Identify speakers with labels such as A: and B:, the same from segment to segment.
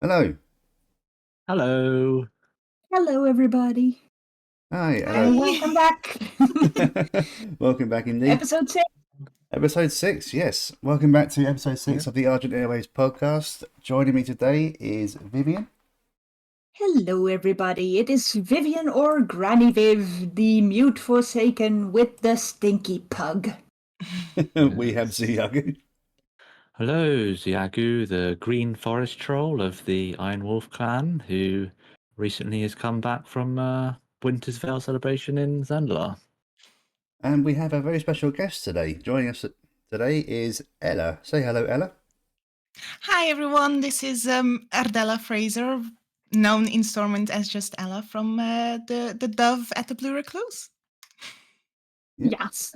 A: Hello.
B: Hello.
C: Hello, everybody.
A: Hi.
C: And
A: Hello.
C: welcome back.
A: Welcome back indeed.
C: Episode 6.
A: Episode 6, yes. Welcome back to episode 6 of the Argent Airways podcast. Joining me today is Vivian.
C: Hello, everybody. It is Vivian or Granny Viv, the mute forsaken with the stinky pug.
A: We have Ziyagu.
B: Hello, Ziagu, the green forest troll of the Iron Wolf clan, who recently has come back from Winter's Veil celebration in Zandlar.
A: And we have a very special guest today. Joining us today is Ella. Say hello, Ella.
D: Hi, everyone. This is Ardella Fraser, known in Stormwind as just Ella from the Dove at the Blue Recluse.
C: Yes.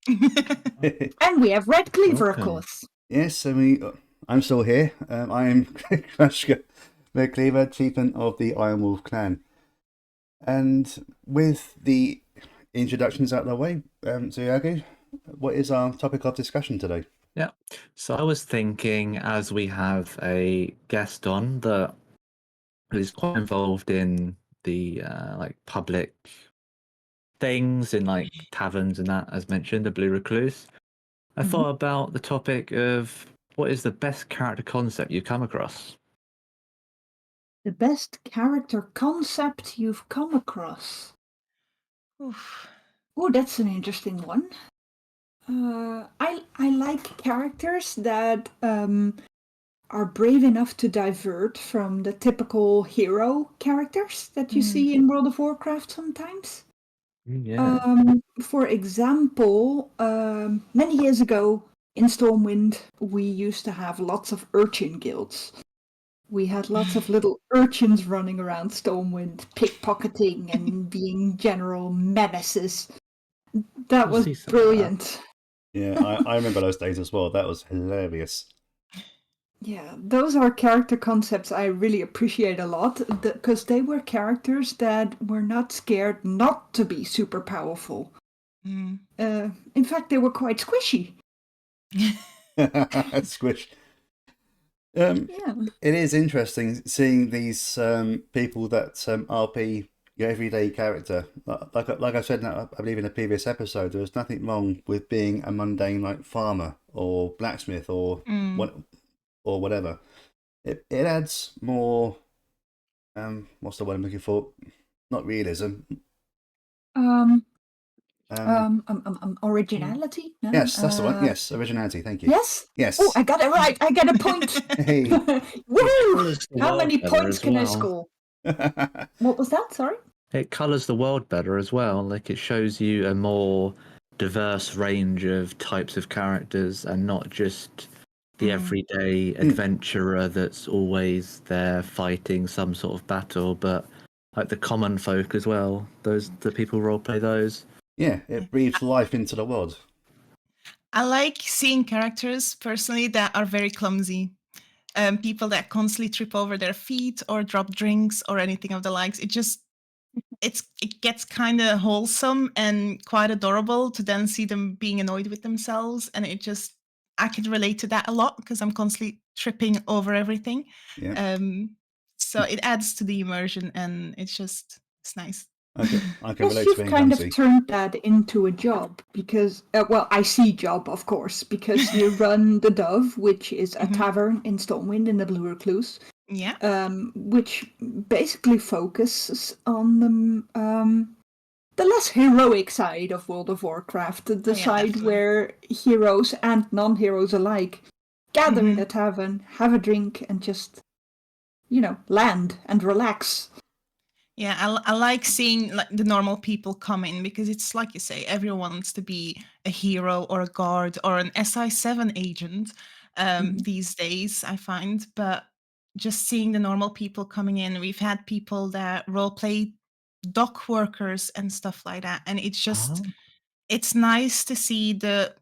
C: And we have Red Cleaver, of course.
A: Yes, I'm still here. I am Krashka, Red Cleaver, chieftain of the Iron Wolf clan. And with the introductions out of the way, Ziyagu, what is our topic of discussion today?
B: Yeah, so I was thinking, as we have a guest on that is quite involved in the public things in like taverns and that, as mentioned, the Blue Recluse, I thought about the topic of what is the best character concept you've come across?
C: The best character concept you've come across.
D: Oof.
C: Oh, that's an interesting one. I like characters that are brave enough to divert from the typical hero characters that you see in World of Warcraft sometimes.
B: Yeah.
C: For example, many years ago in Stormwind, we used to have lots of urchin guilds. We had lots of little urchins running around Stormwind, pickpocketing and being general menaces. That was brilliant.
A: Yeah, I remember those days as well. That was hilarious.
C: Yeah, those are character concepts I really appreciate a lot, because they were characters that were not scared not to be super powerful. In fact, they were quite squishy.
A: Squish. Yeah. It is interesting seeing these people that RP your everyday character. Like I said, I believe in a previous episode, there was nothing wrong with being a mundane like farmer or blacksmith or whatever. It adds more. What's the word I'm looking for? Not realism.
C: Originality? No?
A: Yes, that's the one. Yes, originality. Thank you.
C: Yes?
A: Yes.
C: Oh, I got it right. I get a point.
A: Hey.
C: Woo! How many points can I score? What was that? Sorry?
B: It colours the world better as well. Like, it shows you a more diverse range of types of characters and not just the everyday adventurer that's always there fighting some sort of battle, but like the common folk as well. The people roleplay those.
A: Yeah, it breathes life into the world.
D: I like seeing characters personally that are very clumsy. People that constantly trip over their feet or drop drinks or anything of the likes. It gets kind of wholesome and quite adorable to then see them being annoyed with themselves, and I can relate to that a lot because I'm constantly tripping over everything.
A: Yeah.
D: So it adds to the immersion, and it's nice.
A: I can relate to
C: You've
A: being
C: kind
A: clumsy.
C: of turned that into a job because, I see job, of course, because you run the Dove, which is a tavern in Stormwind in the Blue Recluse.
D: Yeah.
C: Which basically focuses on the less heroic side of World of Warcraft, the side
D: definitely.
C: where heroes and non-heroes alike gather in a tavern, have a drink, and just, land and relax.
D: Yeah, I like seeing like the normal people come in because it's like you say, everyone wants to be a hero or a guard or an SI7 agent these days, I find. But just seeing the normal people coming in, we've had people that roleplay dock workers and stuff like that, and it's just it's nice to see the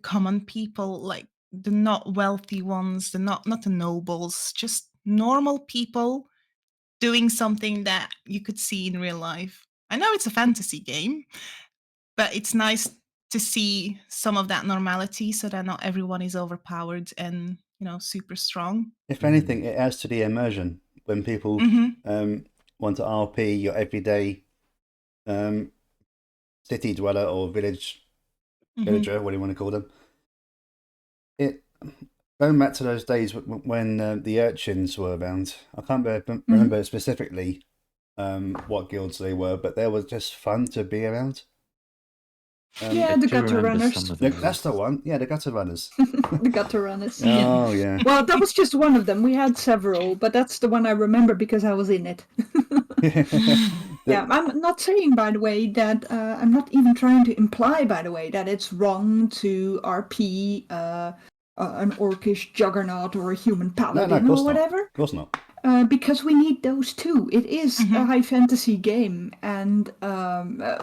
D: common people, like the not wealthy ones, the not the nobles, just normal people doing something that you could see in real life. I know it's a fantasy game, but it's nice to see some of that normality so that not everyone is overpowered and super strong.
A: If anything, it adds to the immersion when people want to RP your everyday city dweller or villager, what do you want to call them? Going back to those days when the urchins were around, I can't remember specifically what guilds they were, but they were just fun to be around.
C: The gutter runners.
A: That's the one. Yeah, the gutter runners.
C: The gutter runners.
A: Oh, yeah.
C: Well, that was just one of them. We had several, but that's the one I remember because I was in it. Yeah, I'm not saying, by the way, that I'm not even trying to imply, by the way, that it's wrong to RP an orcish juggernaut or a human paladin or whatever.
A: Of course not.
C: Because we need those too. It is a high fantasy game, and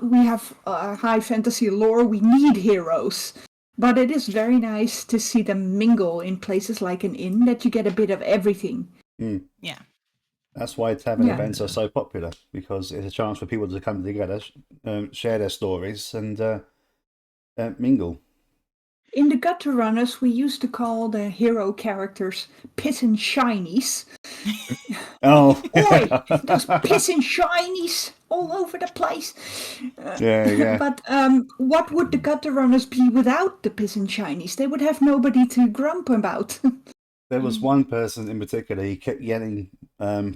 C: we have high fantasy lore. We need heroes. But it is very nice to see them mingle in places like an inn, that you get a bit of everything.
D: Yeah.
A: That's why tavern events are so popular, because it's a chance for people to come together, share their stories, and mingle.
C: In the Gutter Runners, we used to call the hero characters piss and shinies.
A: Oh,
C: Oi, those piss and shinies all over the place.
A: Yeah.
C: But what would the Gutter Runners be without the piss and shinies? They would have nobody to grump about.
A: There was one person in particular, he kept yelling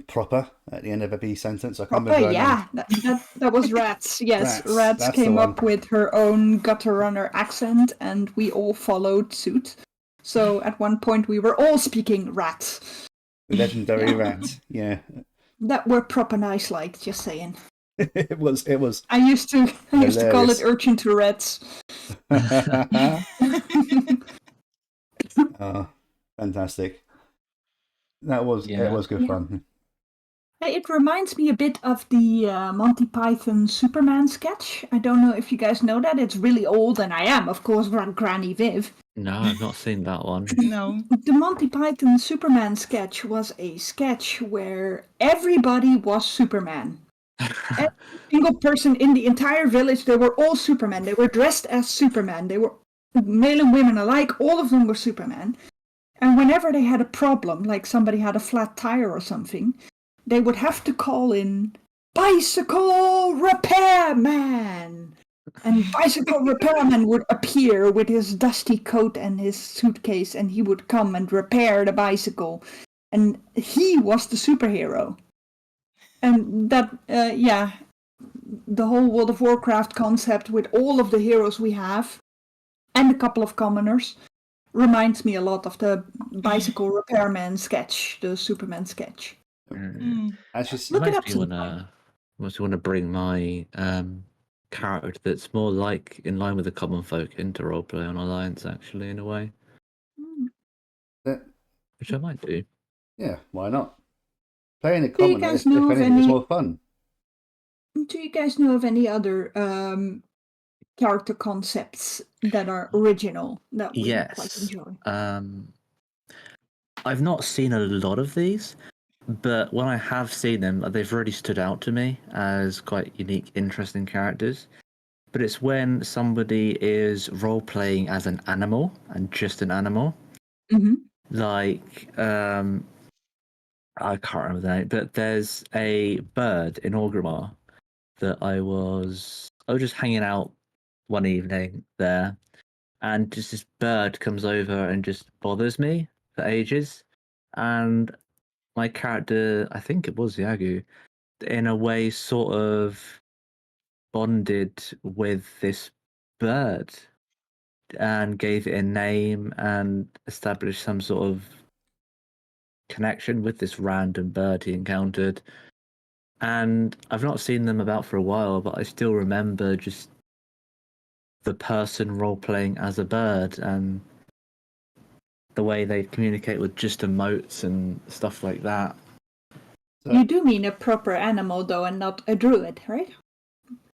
A: proper at the end of every sentence. I can't remember.
C: That was Rats. Yes, Rats came up with her own Gutter Runner accent, and we all followed suit. So at one point we were all speaking Rats.
A: The legendary Rat, yeah.
C: That were proper nice, like, just saying.
A: It was.
C: I used to call it Urchin to Rats.
A: Oh, fantastic. It was good fun.
C: It reminds me a bit of the Monty Python Superman sketch. I don't know if you guys know that. It's really old, and I am, of course, Granny Viv.
B: No, I've not seen that one.
D: No.
C: The Monty Python Superman sketch was a sketch where everybody was Superman. Every single person in the entire village, they were all Superman. They were dressed as Superman. They were male and women alike. All of them were Superman. And whenever they had a problem, like somebody had a flat tire or something, they would have to call in Bicycle Repairman. And Bicycle Repairman would appear with his dusty coat and his suitcase, and he would come and repair the bicycle. And he was the superhero. And that, the whole World of Warcraft concept with all of the heroes we have, and a couple of commoners, reminds me a lot of the Bicycle Repairman sketch, the Superman sketch.
B: Look it up. Once you want to bring my character that's more like in line with the common folk into roleplay on Alliance, actually, in a way. Which I might do.
A: Yeah, why not? Playing a commoner, if anything, is more fun.
C: Do you guys know of any other character concepts that are original that we quite enjoy?
B: I've not seen a lot of these, but when I have seen them, they've really stood out to me as quite unique, interesting characters. But it's when somebody is role-playing as an animal, and just an animal.
C: Mm-hmm.
B: Like, I can't remember the name, but there's a bird in Orgrimmar that I was just hanging out one evening there, and just this bird comes over and just bothers me for ages. And my character, I think it was Yagu, in a way sort of bonded with this bird and gave it a name and established some sort of connection with this random bird he encountered. And I've not seen them about for a while, but I still remember just the person role-playing as a bird and the way they communicate with just emotes and stuff like that.
C: You do mean a proper animal, though, and not a druid, right?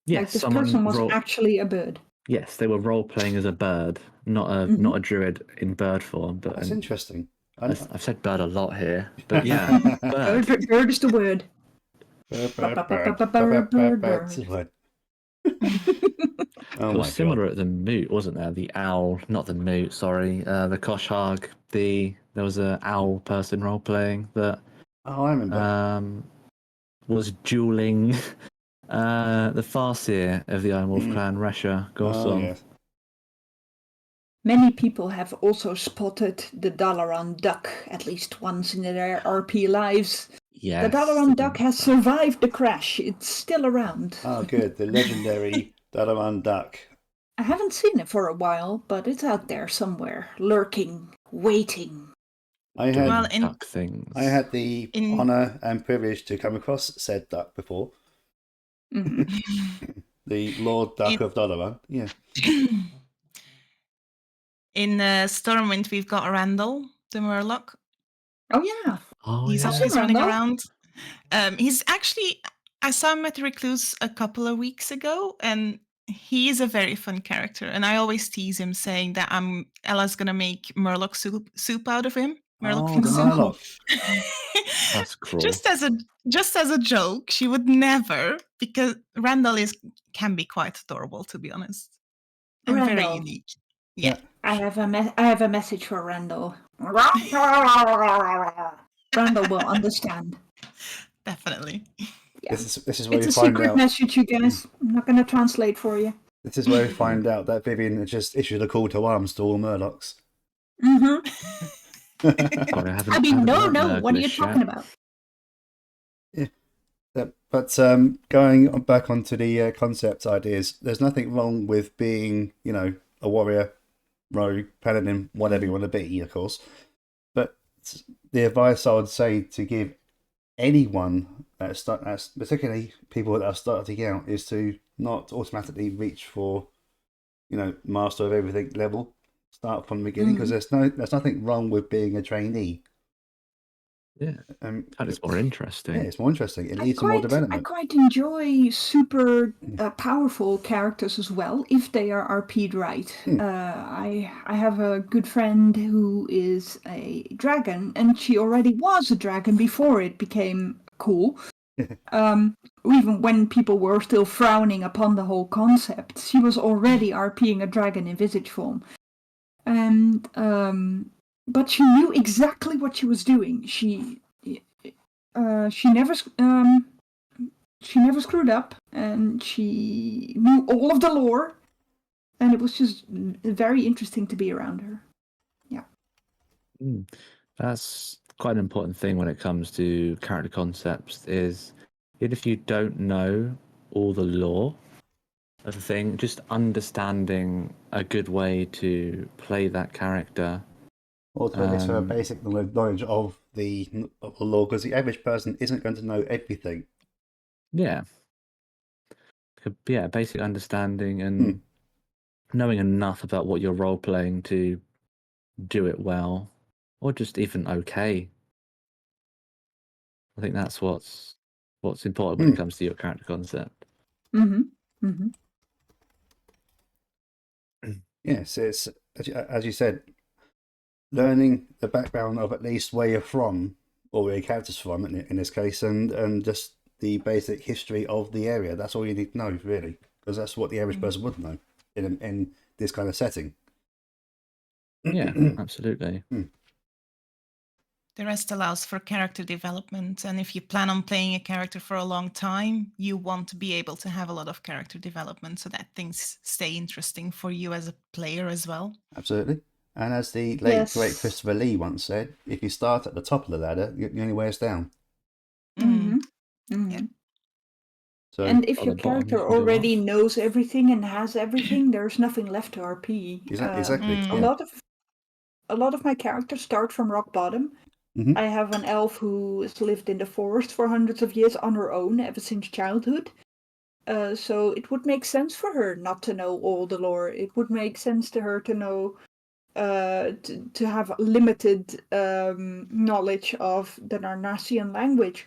B: Yes,
C: like this person was actually a bird.
B: Yes, they were role-playing as a bird, not a druid in bird form. But
A: that's interesting.
B: I've said bird a lot here, but yeah, bird.
C: Bird is the word.
B: It was similar at the moot, wasn't there? The owl, not the moot, sorry. The Koshag, the there was a owl person role playing that
A: Oh, I remember.
B: was dueling the Farseer of the Iron Wolf clan, Resha
A: Oh,
B: Gorson.
A: yes.
C: Many people have also spotted the Dalaran duck at least once in their RP lives.
B: Yes.
C: The Dalaran duck has survived the crash. It's still around.
A: Oh, good. The legendary Dalaran duck.
C: I haven't seen it for a while, but it's out there somewhere, lurking, waiting.
A: I had
B: duck things.
A: I had the honour and privilege to come across said duck before.
C: Mm-hmm.
A: The Lord Duck of Dalaran. Yeah.
D: In Stormwind, we've got Randall, the Murloc.
C: Oh, yeah.
D: He's always running around. He's actually, I saw him at Recluse a couple of weeks ago, and he is a very fun character. And I always tease him saying that Ella's going to make Murloc soup out of him. Murloc
A: the Murloc.
B: That's cruel.
D: Just as a joke, she would never, because Randall can be quite adorable, to be honest. And
C: Randall.
D: very unique. Yeah.
C: I have a message for Randall. Randall will understand.
D: Definitely.
C: Yeah.
A: This is where
C: it's
A: we
C: a
A: find
C: secret
A: out.
C: message, you guys. I'm not going to translate for you.
A: This is where we find out that Vivian had just issued a call to arms to all Murlocs.
C: No. What are you talking about?
A: Yeah. But going back onto the concept ideas, there's nothing wrong with being, a warrior, rogue, paladin, whatever you want to be, of course. But the advice I would say to give anyone that's particularly people that are starting out is to not automatically reach for, master of everything level. Start from the beginning, because there's nothing wrong with being a trainee.
B: Yeah, and it's more interesting.
A: Yeah, it's more interesting. It leads to more development.
C: I quite enjoy super powerful characters as well, if they are RP'd right. I have a good friend who is a dragon, and she already was a dragon before it became cool. Even when people were still frowning upon the whole concept, she was already RPing a dragon in visage form. And but she knew exactly what she was doing. She never screwed up, and she knew all of the lore, and it was just very interesting to be around her. Yeah.
B: That's quite an important thing when it comes to character concepts, is even if you don't know all the lore of the thing, just understanding a good way to play that character.
A: Or to at least have a basic knowledge of the lore, because the average person isn't going to know everything.
B: Yeah. Yeah, basic understanding and knowing enough about what you're role playing to do it well, or just even okay. I think that's what's important when it comes to your character concept.
A: Yes, it's as you said, learning the background of at least where you're from, or where your character's from in this case, and just the basic history of the area. That's all you need to know, really, because that's what the average person would know in this kind of setting.
B: Yeah, absolutely.
D: The rest allows for character development, and if you plan on playing a character for a long time, you want to be able to have a lot of character development so that things stay interesting for you as a player as well.
A: Absolutely. And as the late great Christopher Lee once said, if you start at the top of the ladder, the only way is down.
D: Yeah.
C: So, and if your character already knows everything and has everything, there's nothing left to RP.
A: Exactly.
C: A lot of my characters start from rock bottom. I have an elf who has lived in the forest for hundreds of years on her own ever since childhood. So it would make sense for her not to know all the lore. It would make sense to her to know, to have limited knowledge of the Narnassian language.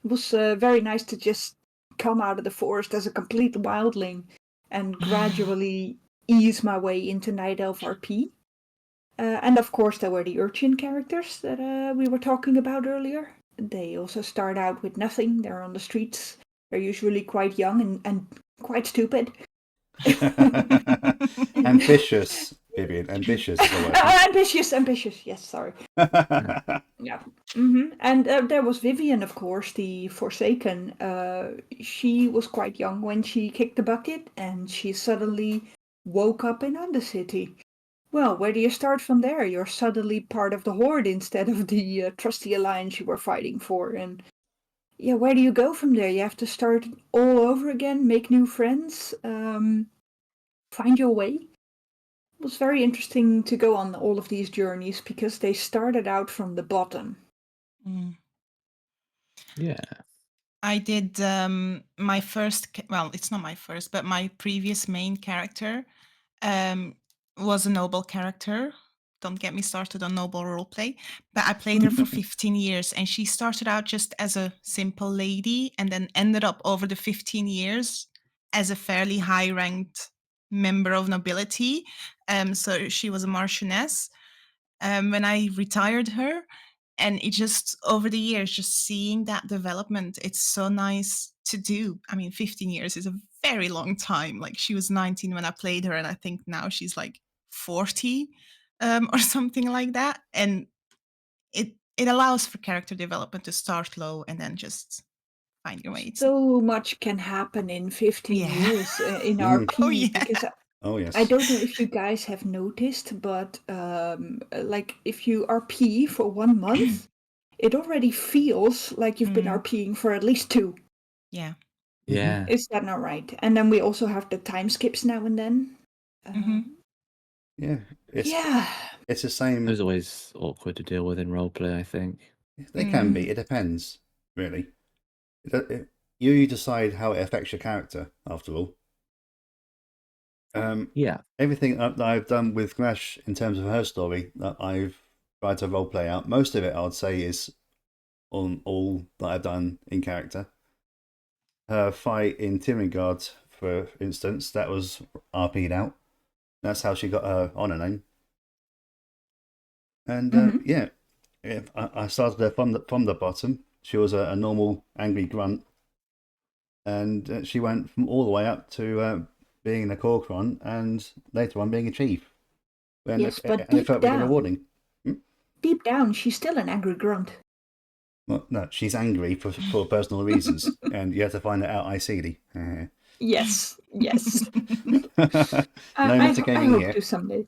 C: It was very nice to just come out of the forest as a complete wildling and gradually ease my way into Night Elf RP. And of course, there were the urchin characters that we were talking about earlier. They also start out with nothing. They're on the streets. They're usually quite young and quite stupid.
A: Ambitious. Vivian. Ambitious is the word.
C: Ambitious. Yes, sorry. Yeah. And there was Vivian, of course, the Forsaken. She was quite young when she kicked the bucket, and she suddenly woke up in Undercity. Well, where do you start from there? You're suddenly part of the Horde instead of the trusty alliance you were fighting for. And yeah, where do you go from there? You have to start all over again, make new friends, find your way. It was very interesting to go on all of these journeys because they started out from the bottom.
B: Yeah.
D: I did my first, well, it's not my first, but my previous main character was a noble character. Don't get me started on noble roleplay, but I played her for 15 years, and she started out just as a simple lady and then ended up over the 15 years as a fairly high-ranked member of nobility. So she was a marchioness. When I retired her, and it just over the years, just seeing that development, it's so nice to do. I mean, 15 years is a very long time. Like, she was 19 when I played her, and I think now she's like 40 or something like that. And it allows for character development to start low and then just find your way.
C: So much can happen in 15 years in RP.
D: Oh, yeah.
C: Because
A: Oh yes.
C: I don't know if you guys have noticed, but like if you RP for 1 month, it already feels like you've been RPing for at least 2.
D: Yeah.
B: Yeah.
C: Is that not right? And then we also have the time skips now and then.
A: Yeah.
C: Yeah.
A: It's the same.
B: It was always awkward to deal with in roleplay, I think.
A: They can be. It depends, really. You decide how it affects your character, after all.
B: Yeah.
A: Everything that I've done with Glash in terms of her story that I've tried to roleplay out, most of it I would say is on all that I've done in character. Her fight in Tirangard, for instance, that was RP'd out. That's how she got her honor name. And yeah, I started her from the bottom. She was a normal angry grunt, and she went from all the way up to being a Corcoran, and later on being a chief. And
C: yes, but
A: and it felt really rewarding.
C: Deep down, she's still an angry grunt.
A: Well, no, she's angry for personal reasons, and you have to find that out icily.
C: Yes.
A: No
C: I
A: metagaming
C: hope
A: here.
C: to someday.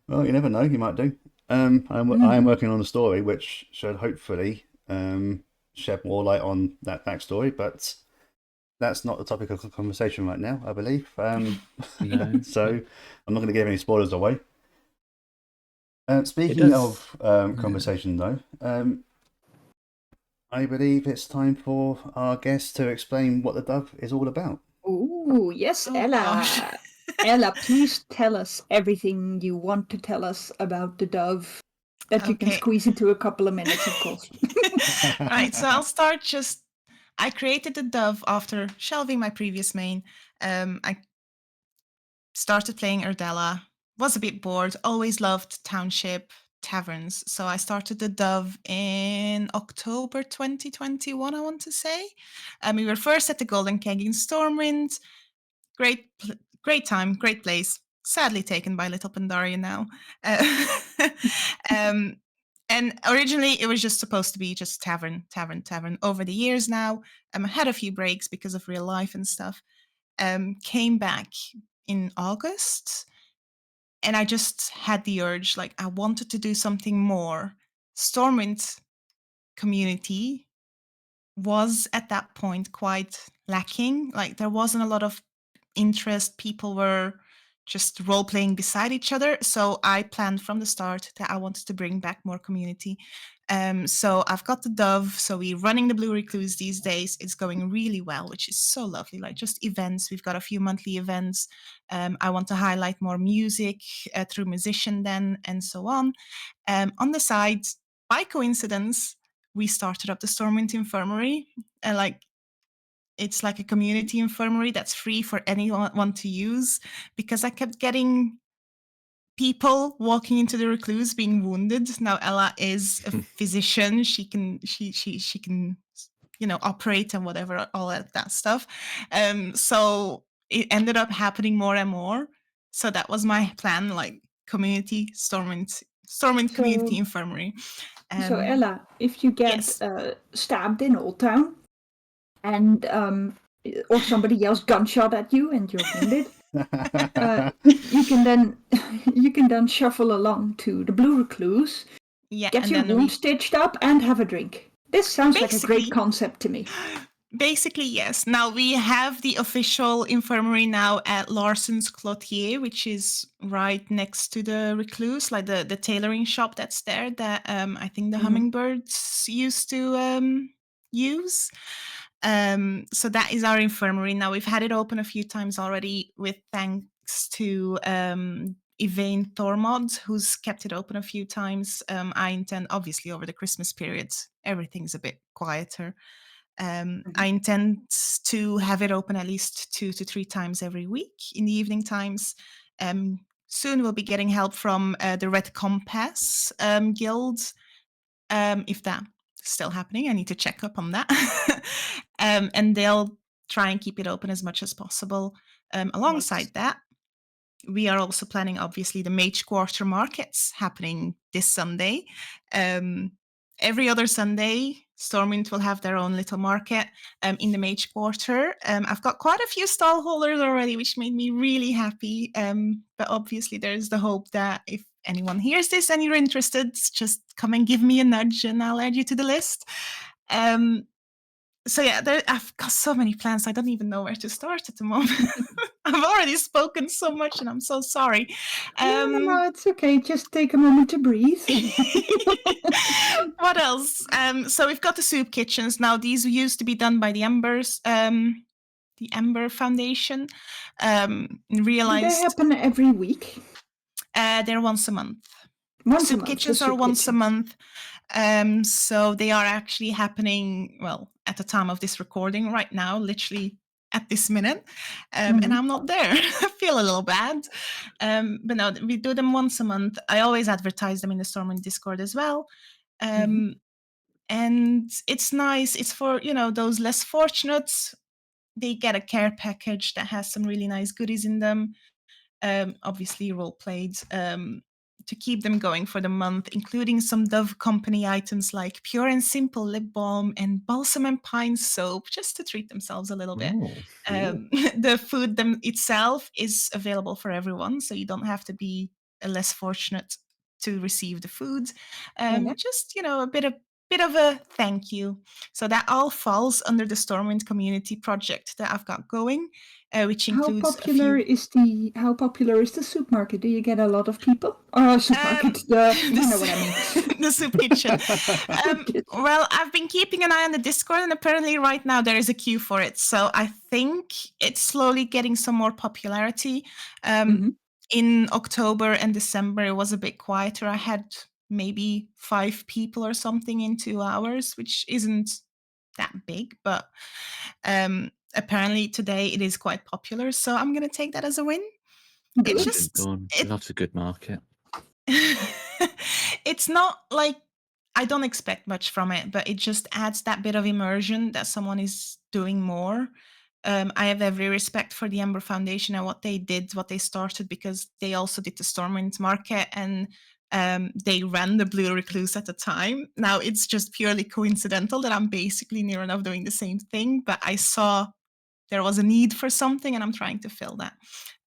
A: Well, you never know. You might do. I am working on a story which should hopefully shed more light on that backstory, but that's not the topic of conversation right now, I believe.
B: No.
A: So I'm not going to give any spoilers away. Speaking of conversation, though, I believe it's time for our guest to explain what the dove is all about.
C: Oh, yes, Ella.
D: Gosh.
C: Ella, please tell us everything you want to tell us about the dove that you can squeeze into a couple of minutes, of course.
D: Right, so I'll start I created the dove after shelving my previous main. I started playing Erdella, was a bit bored, always loved township taverns. So I started the dove in October 2021, I want to say. We were first at the Golden Keg in Stormwind. Great time, great place. Sadly taken by Little Pandaria now. And originally it was just supposed to be just tavern. Over the years now, I had a few breaks because of real life and stuff. Came back in August, and I just had the urge, like, I wanted to do something more. Stormwind community was at that point quite lacking. Like, there wasn't a lot of interest. People were just role playing beside each other. So I planned from the start that I wanted to bring back more community. So I've got the dove. So we're running the Blue Recluse these days. It's going really well, which is so lovely. Like, just events. We've got a few monthly events. I want to highlight more music through Musician then, and so on. On the side, by coincidence, we started up the Stormwind Infirmary. It's like a community infirmary that's free for anyone to use, because I kept getting people walking into the Recluse being wounded. Now Ella is a physician. She can operate and whatever, all of that stuff. So it ended up happening more and more. So that was my plan, like community Stormwind community infirmary.
C: So Ella, if you get
D: Yes.
C: stabbed in Old Town, and or somebody yells gunshot at you and you're wounded, you can then shuffle along to the Blue Recluse, get your wound stitched up, and have a drink. This sounds like a great concept to me.
D: Basically, yes. Now we have the official infirmary now at Larson's Clothier, which is right next to the Recluse, like the tailoring shop that's there that I think the hummingbirds used to use. So that is our infirmary. Now we've had it open a few times already with thanks to Yvain Thormod, who's kept it open a few times. I intend, obviously, over the Christmas period, everything's a bit quieter. I intend to have it open at least 2 to 3 times every week in the evening times. Soon we'll be getting help from the Red Compass Guild. If that's still happening, I need to check up on that. And they'll try and keep it open as much as possible. Alongside that, we are also planning, obviously, the Mage Quarter markets happening this Sunday. Every other Sunday, Stormwind will have their own little market in the Mage Quarter. I've got quite a few stall holders already, which made me really happy. But obviously, there's the hope that if anyone hears this and you're interested, just come and give me a nudge and I'll add you to the list. So yeah, I've got so many plans. I don't even know where to start at the moment. I've already spoken so much, and I'm so sorry.
C: No, it's okay. Just take a moment to breathe.
D: What else? So we've got the soup kitchens now. These used to be done by the Ember Foundation. Realized
C: Do they happen every week?
D: They're once a month.
C: Soup
D: kitchens are once a month. So they are actually happening, well, at the time of this recording right now, literally at this minute. And I'm not there. I feel a little bad. But no, we do them once a month. I always advertise them in the Stormwind Discord as well. And it's nice. It's for, those less fortunate. They get a care package that has some really nice goodies in them. Obviously role played. To keep them going for the month, including some Dove Company items like Pure and Simple lip balm and Balsam and Pine soap, just to treat themselves a little bit. The food itself is available for everyone, so you don't have to be less fortunate to receive the food. Just a bit of a thank you. So that all falls under the Stormwind community project that I've got going, which includes
C: how popular is the soup market? Do you get a lot of people? Soup market, you know what I mean.
D: The soup kitchen. Well, I've been keeping an eye on the Discord, and apparently right now there is a queue for it. So I think it's slowly getting some more popularity. In October and December, it was a bit quieter. I had maybe 5 people or something in 2 hours, which isn't that big, but apparently today it is quite popular. So I'm going to take that as a win.
B: It's just not a good market.
D: It's not like I don't expect much from it, but it just adds that bit of immersion that someone is doing more. I have every respect for the Ember Foundation and what they started, because they also did the Stormwind market, and they ran the Blue Recluse at the time. Now it's just purely coincidental that I'm basically near enough doing the same thing, but I saw there was a need for something and I'm trying to fill that.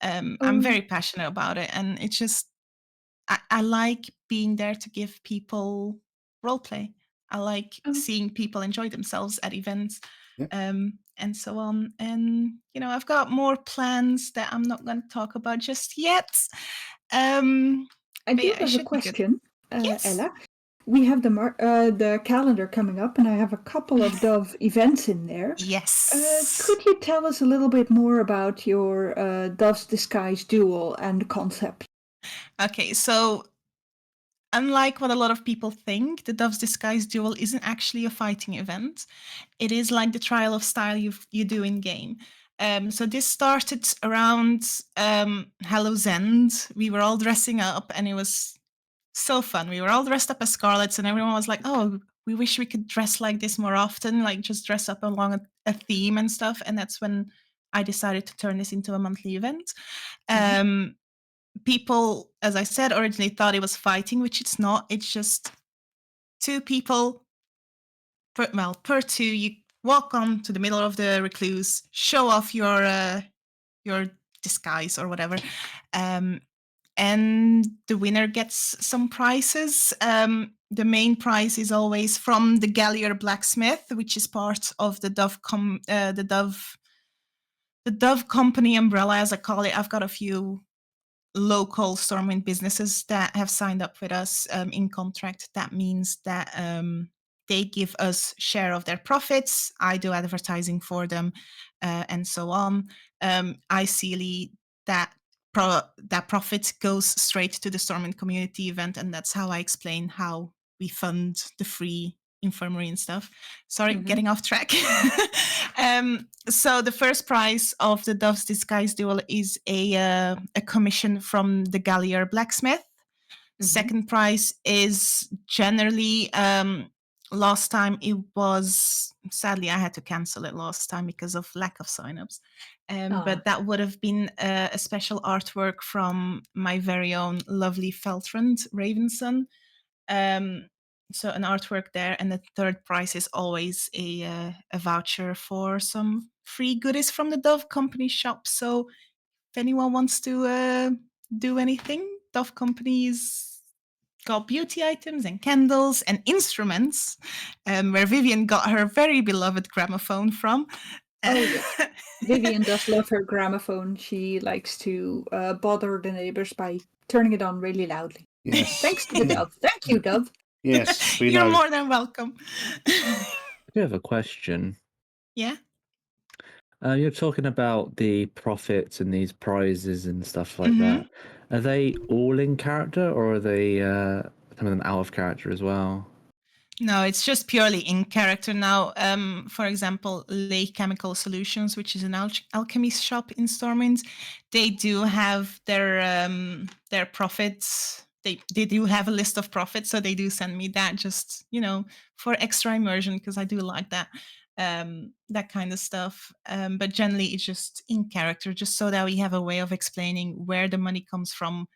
D: I'm very passionate about it, and it's just I like being there to give people role play. I like seeing people enjoy themselves at events. And so on. And, I've got more plans that I'm not going to talk about just yet.
C: I do have a question,
D: yes.
C: Ella. We have the calendar coming up, and I have a couple of Dove events in there.
D: Yes.
C: Could you tell us a little bit more about your Dove's Disguise Duel and the concept?
D: Okay, so unlike what a lot of people think, the Dove's Disguise Duel isn't actually a fighting event. It is like the trial of style you do in game. So this started around Hallow's End. We were all dressing up, and it was so fun. We were all dressed up as Scarlets, and everyone was like, "Oh, we wish we could dress like this more often, like just dress up along a theme and stuff." And that's when I decided to turn this into a monthly event. people, as I said, originally thought it was fighting, which it's not. It's just two people per two. You walk on to the middle of the recluse, show off your disguise or whatever, and the winner gets some prizes. The main prize is always from the Gallier Blacksmith, which is part of the Dove Company umbrella, as I call it. I've got a few local Stormwind businesses that have signed up with us in contract. That means that they give us share of their profits. I do advertising for them, and so on. Ideally, that profit goes straight to the Stormwind community event, and that's how I explain how we fund the free infirmary and stuff. Sorry, getting off track. So the first prize of the Dove's Disguise Duel is a commission from the Gallier Blacksmith. Second prize is generally, last time it was, sadly I had to cancel it last time because of lack of signups. But that would have been a special artwork from my very own lovely Feltrand Ravenson. So an artwork there, and the third prize is always a voucher for some free goodies from the Dove Company shop. So if anyone wants to do anything, Dove Company's got beauty items and candles and instruments, where Vivian got her very beloved gramophone from.
C: Oh, yeah. Vivian does love her gramophone. She likes to bother the neighbors by turning it on really loudly.
A: Yes.
C: Thanks to the Dove. Thank you, Dove.
A: Yes, we
D: You're
A: know.
D: more than welcome.
B: I do have a question.
D: Yeah.
B: You're talking about the profits and these prizes and stuff like that. Are they all in character, or are they some of them out of character as well?
D: No, it's just purely in character now. For example, Lake Chemical Solutions, which is an alchemy shop in Stormwind, they do have their profits. They do have a list of profits, so they do send me that just, for extra immersion, because I do like that kind of stuff. But generally, it's just in character, just so that we have a way of explaining where the money comes from,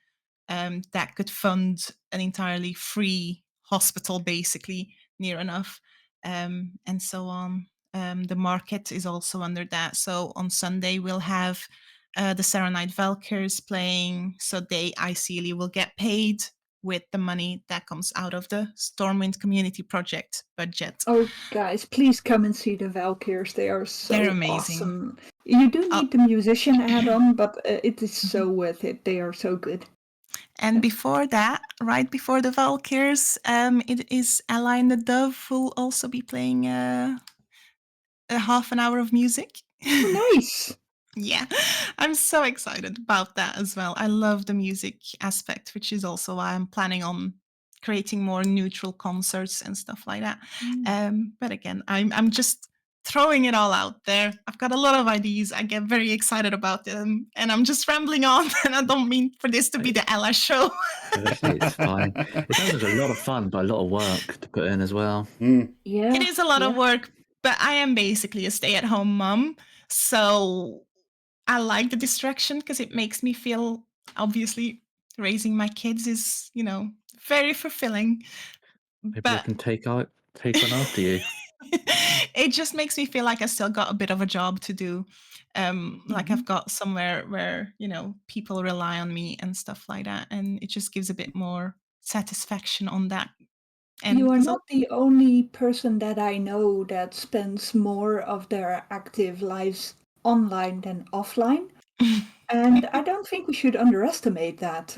D: that could fund an entirely free hospital, basically, near enough, and so on. The market is also under that. So on Sunday, we'll have the Serenite Valkyrs playing, so they ideally will get paid with the money that comes out of the Stormwind Community Project budget.
C: Oh, guys, please come and see the Valkyrs. They're
D: amazing.
C: Awesome. You do need the musician add-on, but it is so worth it. They are so good.
D: And before that, right before the Valkyrs, it is Ella and the Dove who will also be playing a half an hour of music.
C: Oh, nice.
D: Yeah, I'm so excited about that as well. I love the music aspect, which is also why I'm planning on creating more neutral concerts and stuff like that. But again, I'm just throwing it all out there. I've got a lot of ideas. I get very excited about them, and I'm just rambling on. And I don't mean for this to be the Ella show.
B: It's fine. It sounds like a lot of fun, but a lot of work to put in as well.
C: Yeah,
D: it is a lot of work, but I am basically a stay-at-home mom, so I like the distraction because it makes me feel, obviously, raising my kids is, very fulfilling.
B: Maybe
D: but
B: I can take one after you.
D: It just makes me feel like I still got a bit of a job to do. Like I've got somewhere where, people rely on me and stuff like that. And it just gives a bit more satisfaction on that. And
C: you are not the only person that I know that spends more of their active lives online than offline. And I don't think we should underestimate that.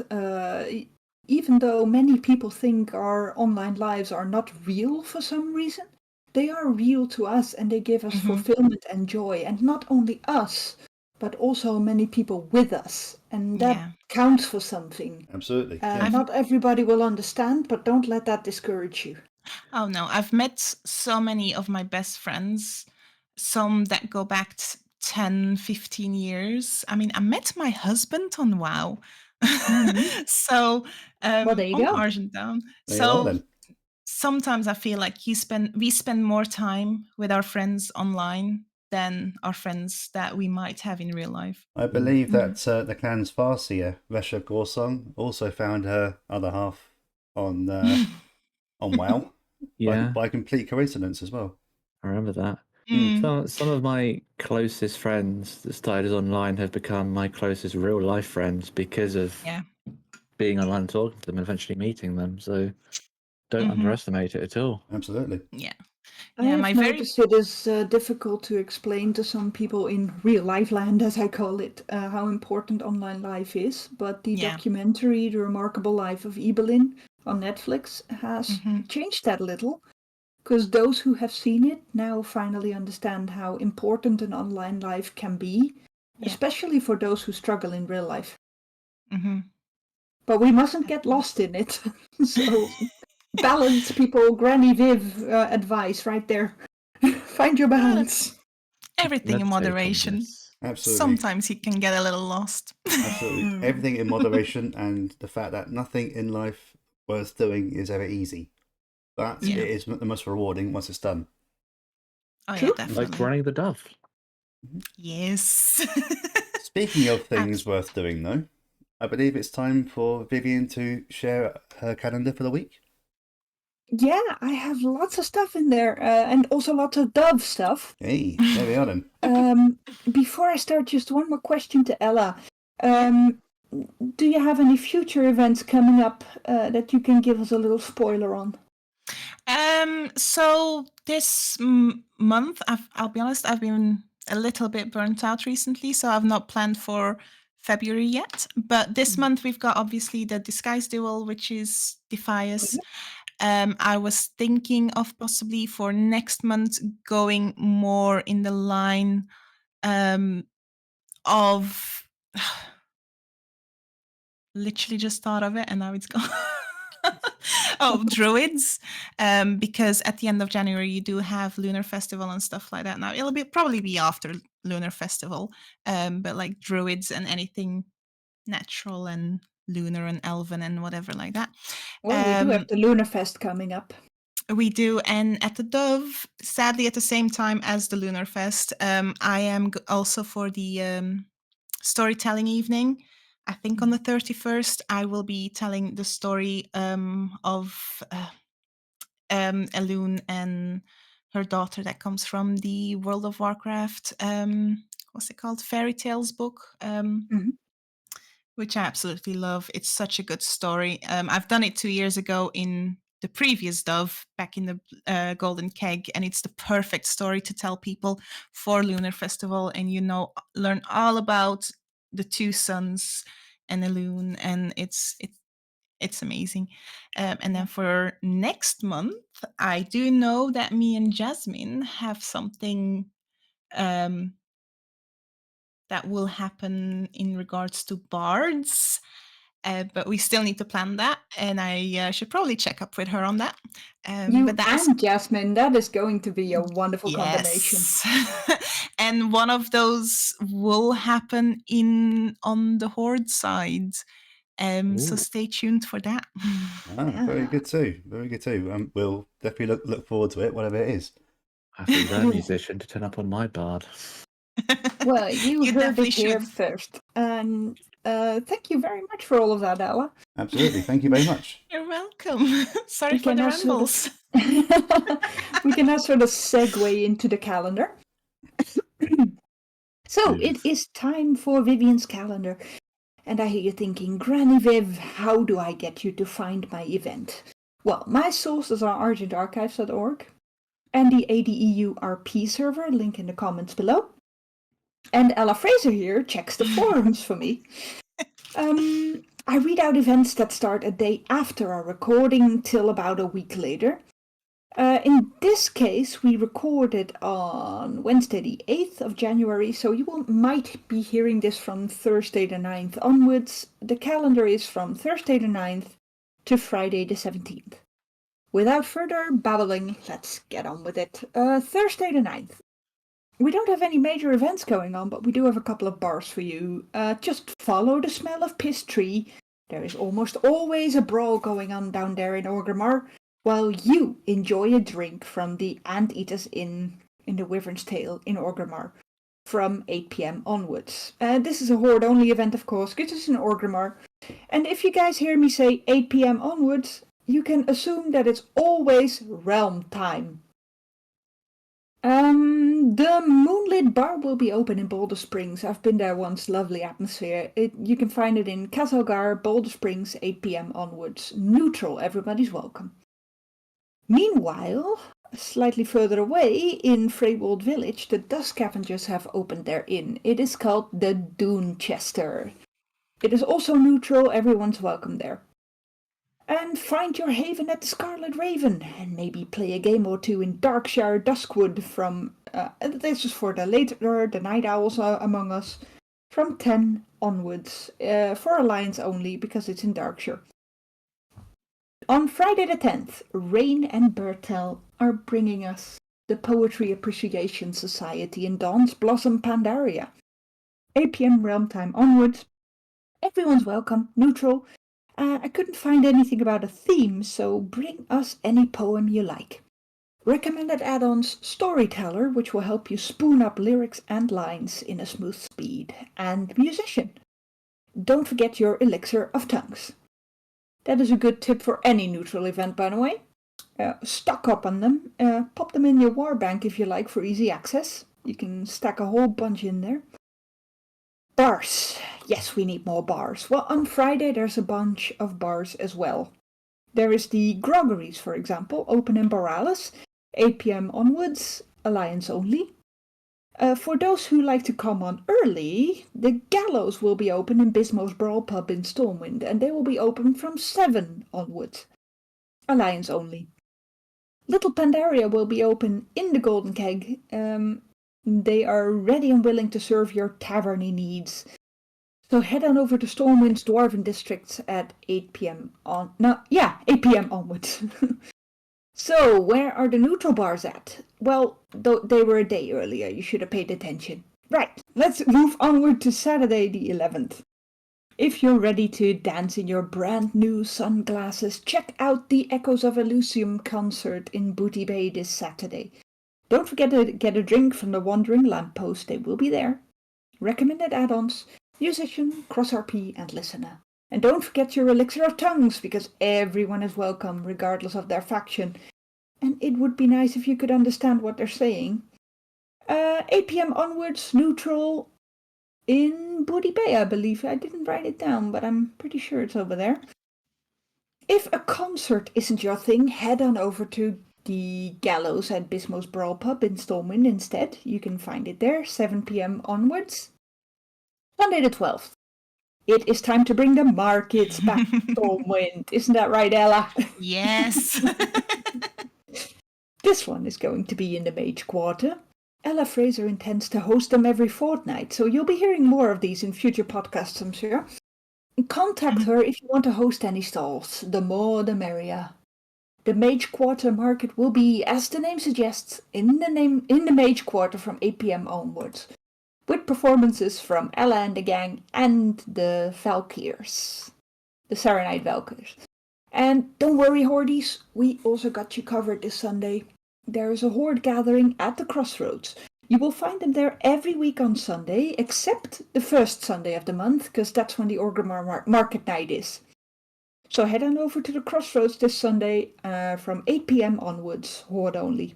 C: Even though many people think our online lives are not real for some reason, they are real to us, and they give us fulfillment and joy. And not only us, but also many people with us. And that counts for something.
A: Absolutely.
C: Not everybody will understand, but don't let that discourage you.
D: Oh, no. I've met so many of my best friends, some that go back 10, 15 years. I mean, I met my husband on WoW. So,
C: Well, there you
D: on
C: go.
D: Argent Down.
A: There you are
D: So
A: then.
D: sometimes I feel like we spend more time with our friends online than our friends that we might have in real life.
A: I believe that the clan's Farseer, Resha Gorsong, also found her other half on WoW
B: Yeah,
A: by complete coincidence as well.
B: I remember that.
D: Mm.
B: Some of my closest friends that started online have become my closest real life friends because of
D: Yeah.
B: being online and talking to them and eventually meeting them. So don't underestimate it at all.
A: Absolutely.
D: Yeah.
C: I have noticed it is difficult to explain to some people in real life land, as I call it, how important online life is. But the documentary, The Remarkable Life of Evelyn on Netflix, has changed that a little. Because those who have seen it now finally understand how important an online life can be, especially for those who struggle in real life. But we mustn't get lost in it. So balance, people. Granny Viv advice right there. Find your balance.
D: Everything in moderation.
A: Absolutely.
D: Sometimes you can get a little lost.
A: Absolutely. Everything in moderation, and the fact that nothing in life worth doing is ever easy. But it is the most rewarding once it's done.
D: Oh, yeah, definitely.
B: Like running the dove.
D: Yes.
A: Speaking of things worth doing, though, I believe it's time for Vivian to share her calendar for the week.
C: Yeah, I have lots of stuff in there, and also lots of dove stuff.
A: Hey, there we are then.
C: Before I start, just one more question to Ella. Do you have any future events coming up that you can give us a little spoiler on?
D: So this month, I'll be honest, I've been a little bit burnt out recently, so I've not planned for February yet. But this month we've got obviously the Disguise Duel, which is Defias. I was thinking of possibly for next month going more in the line of literally just thought of it and now it's gone. Druids, because at the end of January you do have Lunar Festival and stuff like that. Now it'll probably be after Lunar Festival, but like Druids and anything natural and lunar and elven and whatever like that.
C: Well, we do have the Lunar Fest coming up.
D: We do, and at the Dove, sadly at the same time as the Lunar Fest, I am also for the storytelling evening. I think on the 31st, I will be telling the story of Elune and her daughter that comes from the World of Warcraft, what's it called? Fairy Tales book, which I absolutely love. It's such a good story. I've done it 2 years ago in the previous Dove, back in the Golden Keg, and it's the perfect story to tell people for Lunar Festival, and learn all about the two sons and Elune, and it's amazing. And then for next month, I do know that me and Jasmine have something that will happen in regards to bards. But we still need to plan that, and I should probably check up with her on that.
C: You and Jasmine, that is going to be a wonderful combination.
D: And one of those will happen on the Horde side. So stay tuned for that.
A: Very good too. Very good too. We'll definitely look forward to it, whatever it is.
B: I have to be that musician to turn up on my bard.
C: Well, you heard it here first. And thank you very much for all of that, Ella.
A: Absolutely. Thank you very much.
D: You're welcome. Sorry for the rambles.
C: We can now sort of segue into the calendar. So it is time for Vivian's calendar. And I hear you thinking, Granny Viv, how do I get you to find my event? Well, my sources are argentarchives.org and the ADEU RP server, link in the comments below. And Ella Fraser here checks the forums for me. I read out events that start a day after our recording till about a week later. In this case, we recorded on Wednesday the 8th of January, so you might be hearing this from Thursday the 9th onwards. The calendar is from Thursday the 9th to Friday the 17th. Without further babbling, let's get on with it. Thursday the 9th. We don't have any major events going on, but we do have a couple of bars for you. Just follow the smell of Piss Tree. There is almost always a brawl going on down there in Orgrimmar, while you enjoy a drink from the Anteaters Inn in the Wyvern's Tail in Orgrimmar from 8 p.m. onwards. This is a Horde-only event, of course, because it's in Orgrimmar. And if you guys hear me say 8 p.m. onwards, you can assume that it's always realm time. The Moonlit Bar will be open in Boulder Springs. I've been there once, lovely atmosphere. You can find it in Castlegar, Boulder Springs, 8 p.m. onwards. Neutral, everybody's welcome. Meanwhile, slightly further away in Freywold Village, the Dust Scavengers have opened their inn. It is called the Doonchester. It is also neutral, everyone's welcome there. And find your haven at the Scarlet Raven, and maybe play a game or two in Darkshire Duskwood from, this is for the night owls among us, from 10 onwards, for Alliance only, because it's in Darkshire. On Friday the 10th, Rain and Bertel are bringing us the Poetry Appreciation Society in Dawn's Blossom Pandaria. 8 p.m. realm time onwards. Everyone's welcome, neutral. I couldn't find anything about a theme, so bring us any poem you like. Recommended add-ons Storyteller, which will help you spoon up lyrics and lines in a smooth speed, and Musician. Don't forget your Elixir of Tongues. That is a good tip for any neutral event, by the way. Stock up on them. Pop them in your warbank if you like for easy access. You can stack a whole bunch in there. Bars. Yes, we need more bars. Well, on Friday there's a bunch of bars as well. There is the Groggeries, for example, open in Borealis, 8 p.m. onwards, Alliance only. For those who like to come on early, the Gallows will be open in Bismo's Brawl Pub in Stormwind, and they will be open from 7 onwards, Alliance only. Little Pandaria will be open in the Golden Keg. They are ready and willing to serve your taverny needs. So head on over to Stormwind's Dwarven Districts at 8 p.m. 8 p.m. onwards. So, where are the neutral bars at? Well, they were a day earlier, you should have paid attention. Right, let's move onward to Saturday the 11th. If you're ready to dance in your brand new sunglasses, check out the Echoes of Elysium concert in Booty Bay this Saturday. Don't forget to get a drink from the Wandering Lamppost, they will be there. Recommended add-ons, Musician, Cross RP and Listener. And don't forget your Elixir of Tongues, because everyone is welcome, regardless of their faction. And it would be nice if you could understand what they're saying. 8 p.m. onwards, neutral in Booty Bay, I believe. I didn't write it down, but I'm pretty sure it's over there. If a concert isn't your thing, head on over to the Gallows at Bismo's Brawl Pub in Stormwind instead. You can find it there, 7 p.m. onwards. Sunday the 12th. It is time to bring the markets back to Stormwind. Isn't that right, Ella?
D: Yes.
C: This one is going to be in the Mage Quarter. Ella Fraser intends to host them every fortnight, so you'll be hearing more of these in future podcasts, I'm sure. Contact her if you want to host any stalls. The more the merrier. The Mage Quarter market will be, as the name suggests, in the Mage Quarter from 8 p.m. onwards, with performances from Ella and the gang and the Valkyrs, the Saranite Valkyrs. And don't worry, Hordies, we also got you covered this Sunday. There is a Horde gathering at the Crossroads. You will find them there every week on Sunday, except the first Sunday of the month, because that's when the Orgrimmar Market Night is. So head on over to the Crossroads this Sunday from 8 p.m. onwards, Horde only.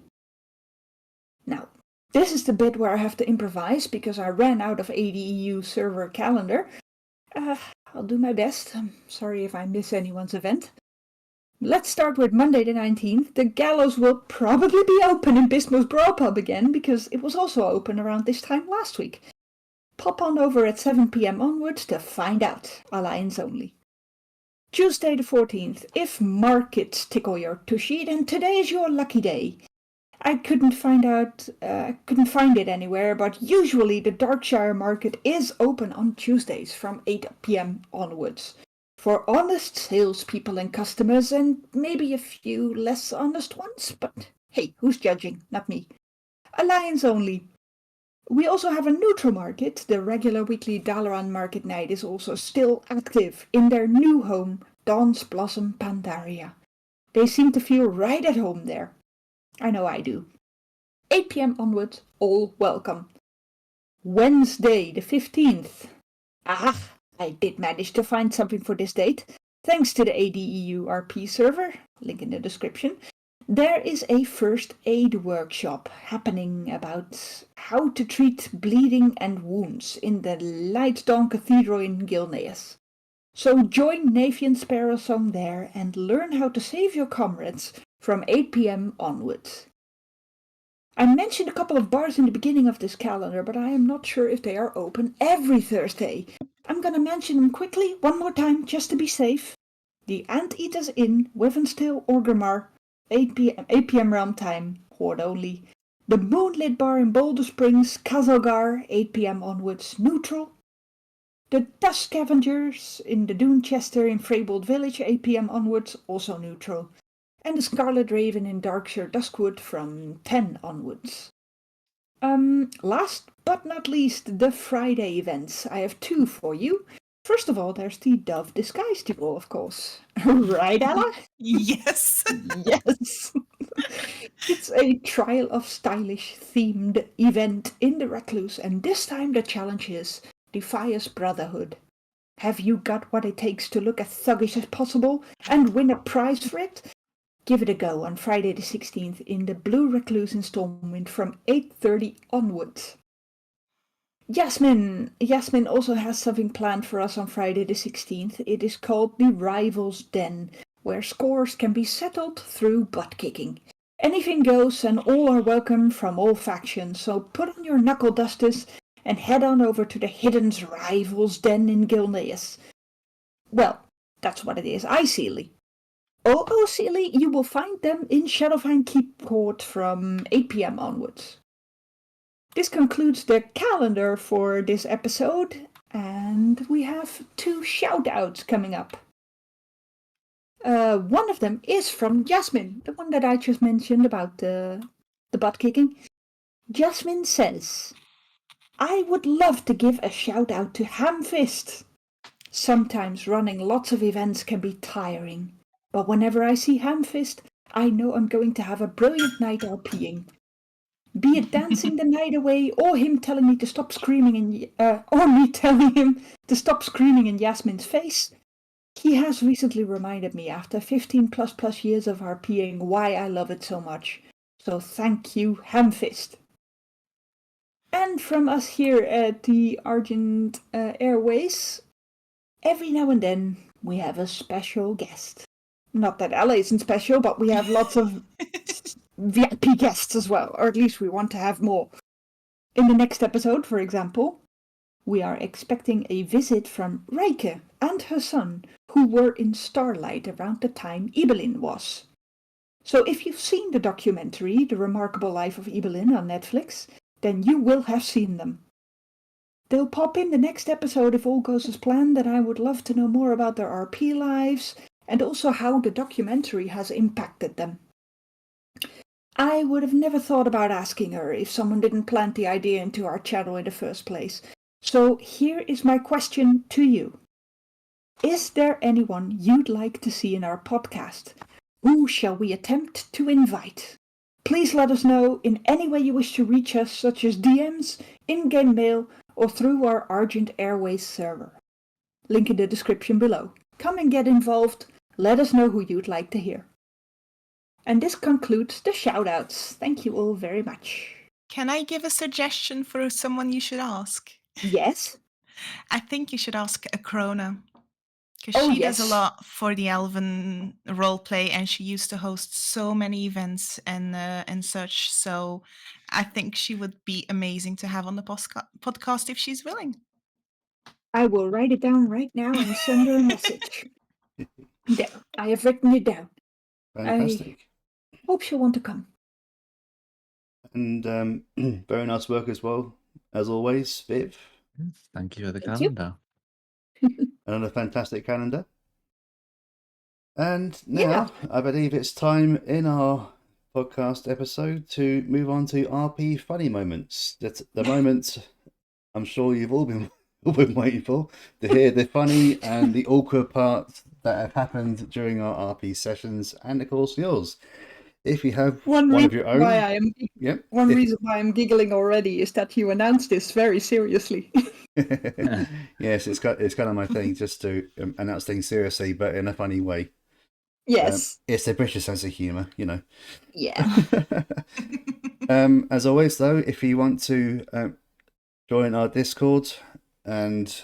C: Now, this is the bit where I have to improvise, because I ran out of ADEU server calendar. I'll do my best. I'm sorry if I miss anyone's event. Let's start with Monday the 19th. The Gallows will probably be open in Bismo's Brawl Pub again, because it was also open around this time last week. Pop on over at 7 p.m. onwards to find out. Alliance only. Tuesday the 14th. If markets tickle your tushy, then today is your lucky day. I couldn't find it anywhere, but usually the Darkshire market is open on Tuesdays from 8 p.m. onwards. For honest salespeople and customers, and maybe a few less honest ones, but hey, who's judging? Not me. Alliance only. We also have a neutral market. The regular weekly Dalaran Market Night is also still active in their new home, Dawn's Blossom Pandaria. They seem to feel right at home there. I know I do. 8 p.m. onwards, all welcome. Wednesday the 15th. Ah, I did manage to find something for this date. Thanks to the ADEU RP server, link in the description. There is a first aid workshop happening about how to treat bleeding and wounds in the Light Dawn Cathedral in Gilneas. So join Navian Sparrowsong there and learn how to save your comrades from 8 p.m. onwards. I mentioned a couple of bars in the beginning of this calendar, but I am not sure if they are open every Thursday. I'm gonna mention them quickly one more time just to be safe. The Anteaters Inn, Wivenstill, Orgrimmar, 8 p.m. realm time, horde only. The Moonlit Bar in Boulder Springs, Kazalgar, 8 p.m. onwards, neutral. The Dust Scavengers in the Doonchester in Freybold Village, 8 p.m. onwards, also neutral. And the Scarlet Raven in Darkshire Duskwood from 10 onwards. Last but not least, the Friday events. I have 2 for you. First of all, there's the Dove Disguise Duel, of course. Right, Ella?
D: Yes.
C: Yes. It's a Trial of Stylish themed event in the Recluse, and this time the challenge is Defias Brotherhood. Have you got what it takes to look as thuggish as possible and win a prize for it? Give it a go on Friday the 16th in the Blue Recluse in Stormwind from 8:30 onwards. Jasmine also has something planned for us on Friday the 16th. It is called the Rivals Den, where scores can be settled through butt kicking. Anything goes and all are welcome from all factions, so put on your knuckle dusters and head on over to the Hidden's Rivals Den in Gilneas. Well, that's what it is. Sealy. Sealy, you will find them in Shadowfang Keep Court from 8 p.m. onwards. This concludes the calendar for this episode, and we have 2 shoutouts coming up. One of them is from Jasmine, the one that I just mentioned about the butt kicking. Jasmine says, I would love to give a shout out to Hamfist. Sometimes running lots of events can be tiring, but whenever I see Hamfist, I know I'm going to have a brilliant night RPing. Be it dancing the night away, or him telling me to stop screaming or me telling him to stop screaming in Yasmin's face. He has recently reminded me after 15 plus years of RPing why I love it so much. So thank you, Hamfist. And from us here at the Argent Airways, every now and then we have a special guest. Not that Ella isn't special, but we have lots of VIP guests as well, or at least we want to have more. In the next episode, for example, we are expecting a visit from Reike and her son, who were in Starlight around the time Ibelin was. So if you've seen the documentary, The Remarkable Life of Ibelin on Netflix, then you will have seen them. They'll pop in the next episode if all goes as planned, and I would love to know more about their RP lives, and also how the documentary has impacted them. I would have never thought about asking her if someone didn't plant the idea into our channel in the first place. So here is my question to you. Is there anyone you'd like to see in our podcast? Who shall we attempt to invite? Please let us know in any way you wish to reach us, such as DMs, in-game mail, or through our Argent Airways server. Link in the description below. Come and get involved. Let us know who you'd like to hear. And this concludes the shoutouts. Thank you all very much.
D: Can I give a suggestion for someone you should ask?
C: Yes?
D: I think you should ask Akrona. Because she does a lot for the Elven roleplay, and she used to host so many events and such. So I think she would be amazing to have on the podcast if she's willing.
C: I will write it down right now and send her a message. There, I have written it down.
A: Fantastic.
C: I hope she'll want to come.
A: And very nice work as well, as always, Viv.
B: Thank you for the
C: Thank you.
B: calendar.
A: Another fantastic calendar. And now I believe it's time in our podcast episode to move on to RP funny moments. That's the moment I'm sure you've all been waiting for, to hear the funny and the awkward parts that have happened during our RP sessions, and of course yours. if you have
C: One
A: one
C: reason
A: of your own,
C: why I am
A: yep.
C: one reason why I'm giggling already is that you announced this very seriously.
A: Yes, it's kind of my thing, just to announce things seriously, but in a funny way.
C: Yes.
A: It's the British sense of humour, you know.
C: Yeah.
A: As always, though, if you want to join our Discord and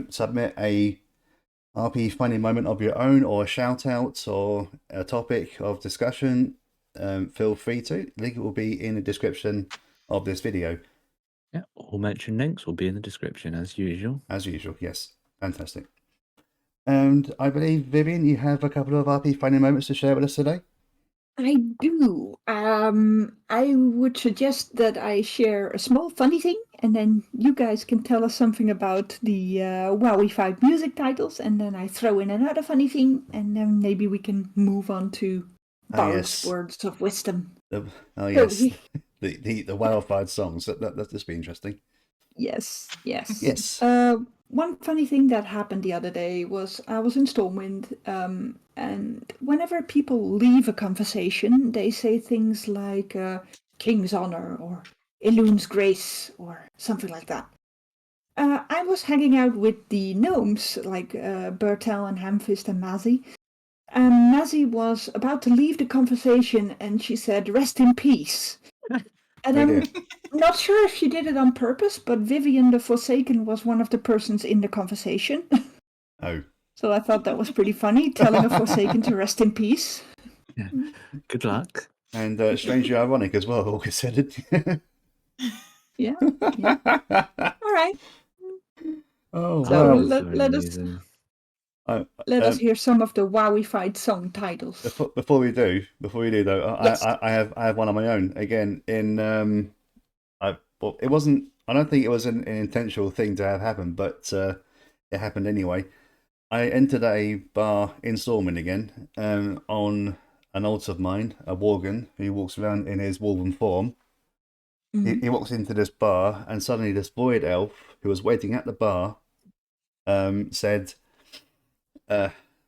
A: submit a RP funny moment of your own, or a shout out, or a topic of discussion, feel free to. Link will be in the description of this video.
B: Yeah, all mentioned links will be in the description as usual.
A: As usual, yes. Fantastic. And I believe, Vivian, you have a couple of RP funny moments to share with us today?
C: I do. I would suggest that I share a small funny thing, and then you guys can tell us something about the Wowified music titles, and then I throw in another funny thing, and then maybe we can move on to Baurg's words of wisdom.
A: Yes, the Wowified songs. That'll just be interesting.
C: Yes.
A: Yes.
C: One funny thing that happened the other day was I was in Stormwind, and whenever people leave a conversation, they say things like King's Honor or Elune's Grace or something like that. I was hanging out with the gnomes, like Bertel and Hamfist and Mazzy. And Mazzy was about to leave the conversation, and she said, "Rest in peace." And I'm not sure if she did it on purpose, but Vivian the Forsaken was one of the persons in the conversation.
A: Oh.
C: So I thought that was pretty funny, telling a Forsaken to rest in peace.
B: Yeah. Good luck.
A: And strangely ironic as well, all considered.
C: Yeah. All right.
A: Oh,
C: So
A: wow.
C: let us hear some of the Wowified song titles.
A: Before we do though,
C: Yes.
A: I have one of my own again. It wasn't. I don't think it was an intentional thing to have happen, but it happened anyway. I entered a bar in Stormwind again, on an alt of mine, a Worgen, who walks around in his Wolven form.
C: Mhm.
A: He walks into this bar, and suddenly this void elf who was waiting at the bar said,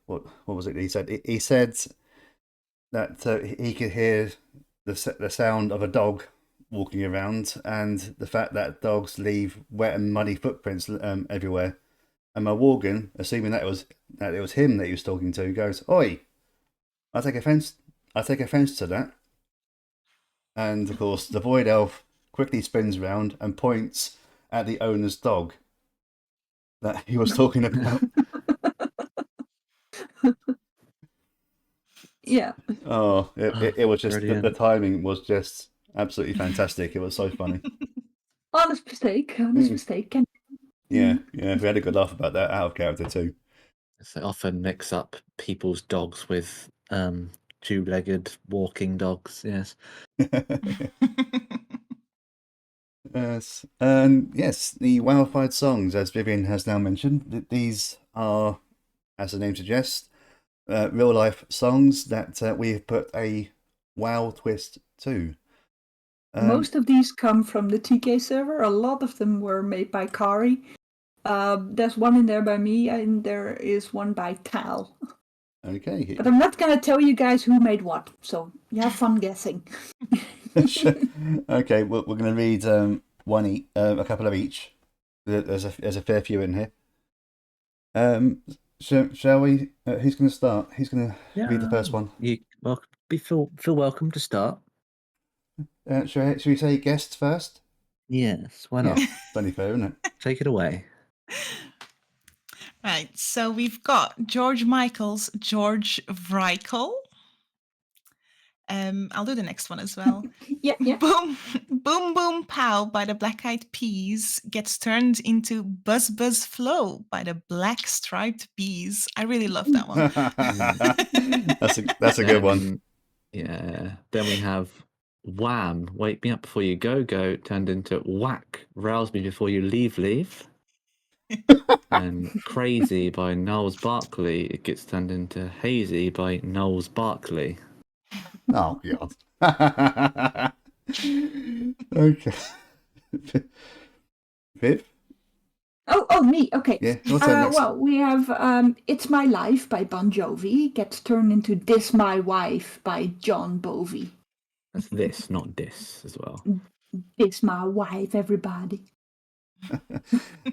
A: what was it he said? He said that he could hear the sound of a dog walking around, and the fact that dogs leave wet and muddy footprints everywhere. And my Worgen, assuming that it was him that he was talking to, goes, "Oi, I take offence to that." And of course, the void elf quickly spins round and points at the owner's dog that he was talking about.
C: Yeah.
A: Oh, it was just the
B: Brilliant.
A: timing was just absolutely fantastic. It was so funny.
C: Honest mistake.
A: Yeah, we had a good laugh about that, out of character too.
B: They often mix up people's dogs with two-legged walking dogs. Yes.
A: Yes, and yes, the Wowified songs, as Vivian has now mentioned, these are, as the name suggests, real life songs that we have put a WoW twist to.
C: Most of these come from the TK server. A lot of them were made by Kari. There's one in there by me, and there is one by Tal.
A: Okay.
C: But I'm not going to tell you guys who made what, so you have fun guessing.
A: Okay, we're going to read a couple of each. There's a fair few in here. Shall we? Who's going to start? Who's going to read the first one?
B: You feel welcome to start.
A: Should we say guests first?
B: Yes, why not?
A: Yeah, plenty fair, isn't it?
B: Take it away.
D: Right, so we've got George Michael's George Vrikel. I'll do the next one as well.
C: Yeah.
D: Boom, boom, boom, pow by the Black Eyed Peas gets turned into Buzz, Buzz, Flow by the Black Striped Bees. I really love that one.
A: That's a good one.
B: Yeah. Then we have Wham! Wake Me Up Before You Go Go turned into Whack! Rouse Me Before You Leave. And Crazy by Knowles Barkley, it gets turned into Hazy by Knowles Barkley.
A: Oh god. Okay. Viv?
C: Oh, me. Okay.
A: Yeah, your turn next.
C: Well, we have "It's My Life" by Bon Jovi gets turned into "This My Wife" by John Bovey.
B: That's this, not this, as well.
C: This my wife, everybody.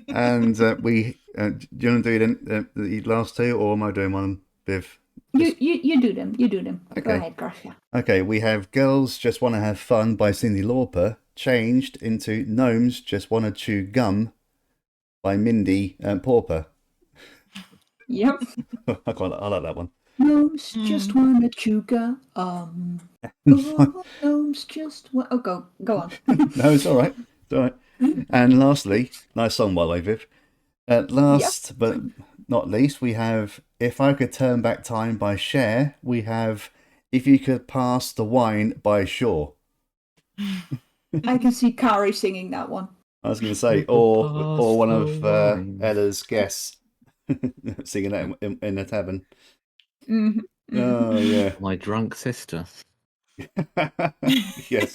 A: And do you want to do the last two, or am I doing one, Viv?
C: You do them. You do them.
A: Okay.
C: Go ahead, Gracia.
A: Okay, we have "Girls Just Want to Have Fun" by Cyndi Lauper, changed into "Gnomes Just Want to Chew Gum" by Mindy Pauper.
C: Yep.
A: I like that one.
C: Gnomes just want to chew gum. Oh, gnomes just want... Oh, go on.
A: No, it's all right. It's all right. And lastly, nice song by the way, Viv. Last but not least, we have "If I Could Turn Back Time" by Cher. We have "If You Could Pass the Wine" by Shaw.
C: I can see Kari singing that one.
A: I was going to say, or one of Ella's guests singing that in the tavern.
C: Mm-hmm.
A: Oh yeah,
B: My drunk sister.
A: yes,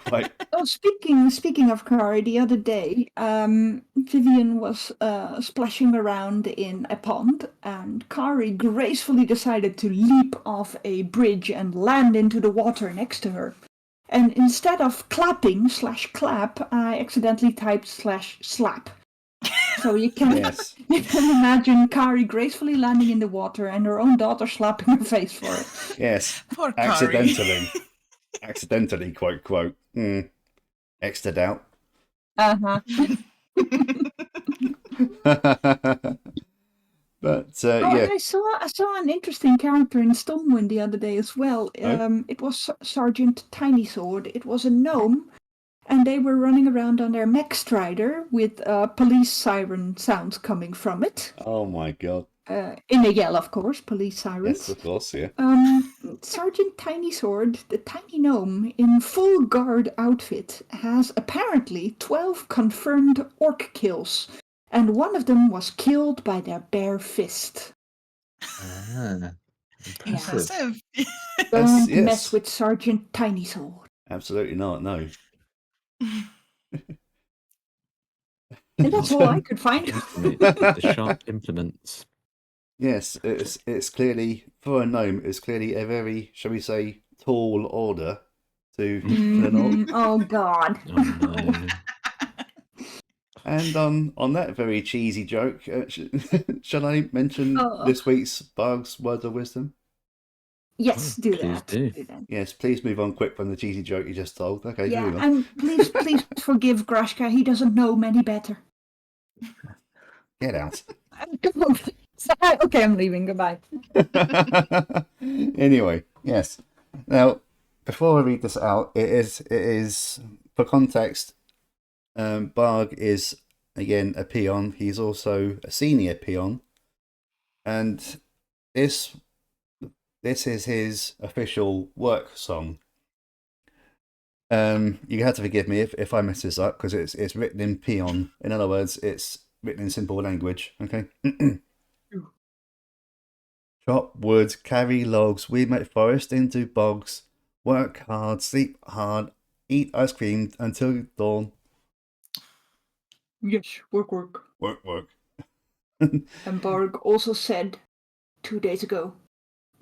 A: quite.
C: Oh, speaking of Kari, the other day, Vivian was splashing around in a pond, and Kari gracefully decided to leap off a bridge and land into the water next to her. And instead of clapping /clap, I accidentally typed /slap. So you can imagine Kari gracefully landing in the water and her own daughter slapping her face for it.
A: Yes,
D: Poor
A: accidentally. Accidentally, quote. Extra doubt.
C: Uh-huh.
A: But
C: And I saw an interesting character in Stormwind the other day as well. It was Sergeant Tiny Sword. It was a gnome, and they were running around on their mech strider with police siren sounds coming from it.
A: Oh my god.
C: In a yell, of course, police sirens.
A: Yes, of course, yeah.
C: Sergeant Tiny Sword, the tiny gnome in full guard outfit, has apparently 12 confirmed orc kills, and one of them was killed by their bare fist.
B: Impressive.
C: Don't mess with Sergeant Tiny Sword.
A: Absolutely not, no.
C: And that's all I could find.
B: The sharp implements.
A: Yes, it's clearly, for a gnome, it's clearly a very, shall we say, tall order to an orc.
C: Oh god.
B: Oh no.
A: And on that very cheesy joke, shall I mention this week's Baurg's Word of Wisdom?
C: Yes, do
B: please
C: that.
B: do.
A: Yes, please move on quick from the cheesy joke you just told. Okay, moving on.
C: And please forgive Grashka, he doesn't know many better.
A: Get out.
C: Okay, I'm leaving. Goodbye.
A: Anyway, yes. Now, before I read this out, it is for context. Baurg is again a peon. He's also a senior peon, and this is his official work song. You have to forgive me if I mess this up because it's written in peon. In other words, it's written in simple language. Okay. Chop wood, carry logs, we make forest into bogs, work hard, sleep hard, eat ice cream until dawn.
C: Yes, work.
A: Work.
C: And Baurg also said 2 days ago,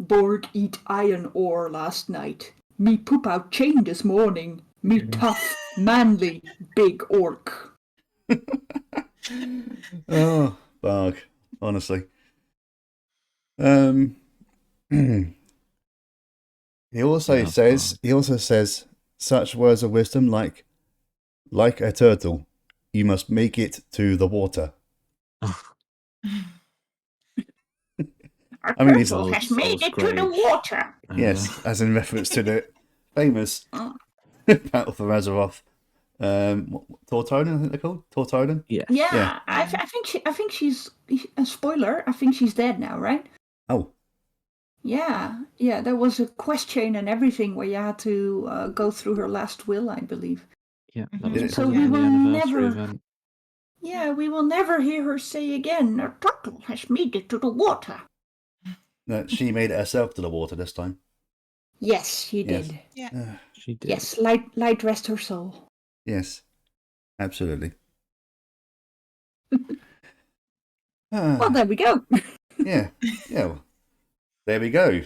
C: Baurg eat iron ore last night. Me poop out chain this morning. Me tough, manly, big orc.
A: Oh, Baurg, honestly. He also says such words of wisdom like a turtle, you must make it to the water.
C: A turtle has made it to the water.
A: Yes, as in reference to the famous Battle for Azeroth. Tortonin, I think they're called. Tortonin.
C: Yeah. I think she's a spoiler. I think she's dead now, right?
A: Oh.
C: Yeah. There was a quest chain and everything where you had to go through her last will, I believe.
B: Yeah. That was
C: So we will never. Yeah, we will never hear her say again. A turtle has made it to the water.
A: No, she made it herself to the water this time.
C: Yes, she did.
D: Yeah,
B: she did.
C: Yes, light rest her soul.
A: Yes, absolutely.
C: Well, there we go.
A: Yeah. Well, there we go.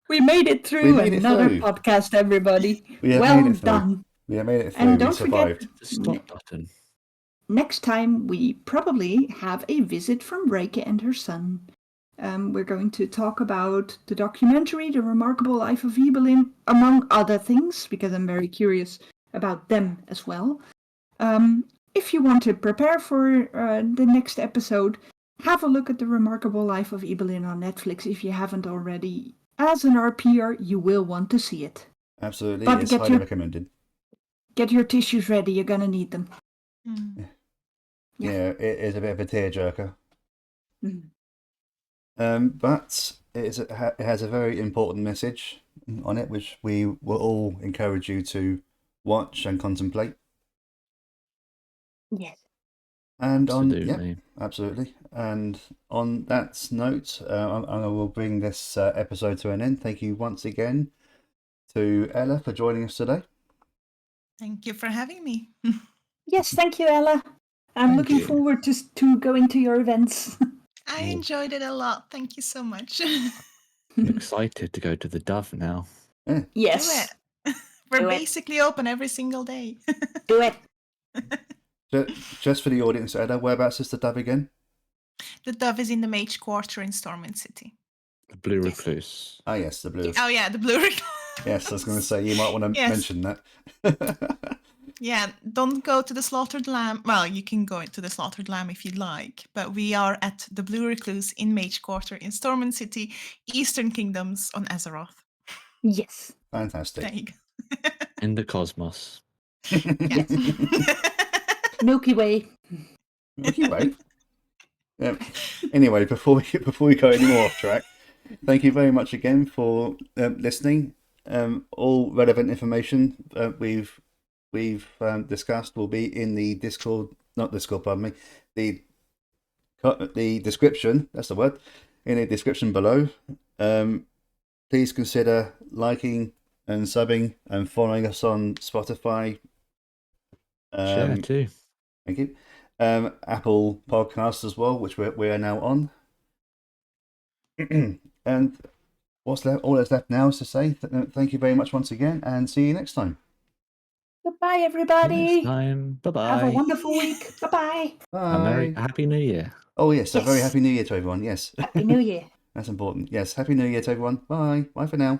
C: We made it
A: We
C: through
A: made it
C: another
A: through.
C: podcast, everybody.
A: We have
C: Well
A: made it through.
C: done.
A: We have made it through.
C: And
A: We
C: don't
A: survived.
C: forget,
B: The stop button.
C: next time we probably have a visit from Reike and her son. We're going to talk about the documentary, The Remarkable Life of Evelyn, among other things, because I'm very curious about them as well. If you want to prepare for the next episode, have a look at The Remarkable Life of Evelyn on Netflix if you haven't already. As an RPer, you will want to see it.
A: Absolutely.
C: But
A: It's highly recommended.
C: Get your tissues ready, you're going to need them.
D: Mm.
A: Yeah, it is a bit of a tearjerker.
C: Mm.
A: But it has a very important message on it, which we will all encourage you to watch and contemplate.
C: Yes.
A: And
B: Absolutely.
A: absolutely. And on that note, I will bring this episode to an end. Thank you once again to Ella for joining us today.
D: Thank you for having me.
C: Yes, thank you, Ella. I'm
B: Thank
C: looking
B: you.
C: forward to going to your events.
D: I enjoyed it a lot. Thank you so much.
B: I'm excited to go to the Dove now.
A: Yeah.
C: Yes.
D: Do it. We're
C: Do it.
D: basically open every single day.
C: Do it.
A: Just for the audience, Ella, whereabouts is the Dove again?
D: The Dove is in the Mage Quarter in Stormwind City.
B: The Blue
C: Yes.
B: Recluse.
A: Ah, yes, the blue.
D: Oh yeah, the Blue Recluse.
A: Yes, I was going to say you might want to
D: Yes.
A: mention that.
D: Yeah, don't go to the Slaughtered Lamb. Well, you can go to the Slaughtered Lamb if you'd like, but we are at the Blue Recluse in Mage Quarter in Stormwind City, Eastern Kingdoms on Azeroth.
C: Yes.
A: Fantastic.
D: There you go.
B: In the cosmos.
D: Yes.
C: Milky Way.
A: Milky Way. Yeah. Anyway, before we go any more off track, thank you very much again for listening. All relevant information we've discussed will be in the pardon me, the description. That's the word. In the description below. Please consider liking and subbing and following us on Spotify.
B: Share too.
A: Thank you. Apple Podcasts as well, which we are now on. And what's left? All that's left now is to say thank you very much once again, and see you next time.
C: Goodbye,
B: Next
C: everybody.
B: time.
C: Have a
B: Bye-bye.
C: wonderful week. Bye-bye.
A: Bye.
B: Happy New Year.
A: Oh yes, a very
C: Yes.
A: happy New Year to everyone. Yes,
C: Happy New Year.
A: that's important. Yes, happy New Year to everyone. Bye. Bye for now.